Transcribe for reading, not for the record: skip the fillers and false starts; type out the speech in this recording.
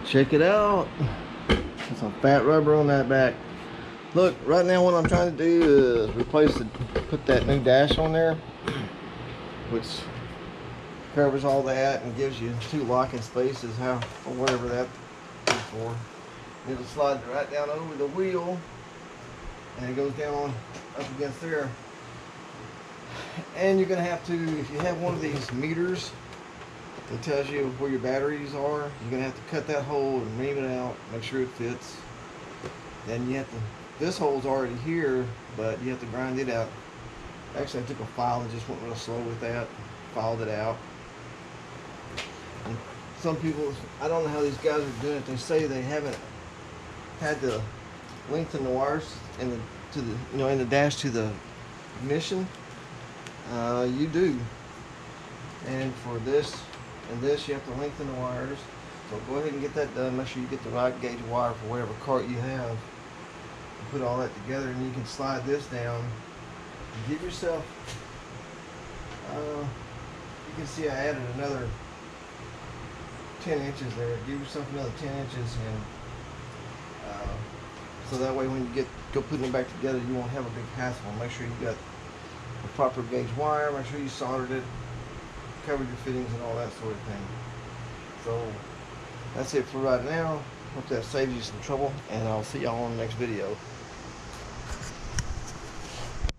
Check it out. There's some fat rubber on that back. Look, right now what I'm trying to do is put that new dash on there, which covers all that and gives you 2 locking spaces, or whatever that is for. It'll slide right down over the wheel, and it goes down up against there. And you're gonna have to, if you have one of these meters that tells you where your batteries are, you're gonna have to cut that hole and ream it out, make sure it fits. Then you have to, this hole's already here, but you have to grind it out. Actually, I took a file and just went real slow with that, filed it out. And some people, I don't know how these guys are doing it. They say they haven't had to lengthen the wires in the dash to the ignition. You do. And for this and this, you have to lengthen the wires. So go ahead and get that done. Make sure you get the right gauge wire for whatever cart you have. And put all that together, and you can slide this down. And give yourself. You can see I added another 10 inches there. Give yourself another 10 inches, and so that way when you go putting it back together, you won't have a big hassle. Make sure you got the proper gauge wire. Make sure you soldered it, covered your fittings, and all that sort of thing. So that's it for right now. Hope that saves you some trouble, and I'll see y'all on the next video.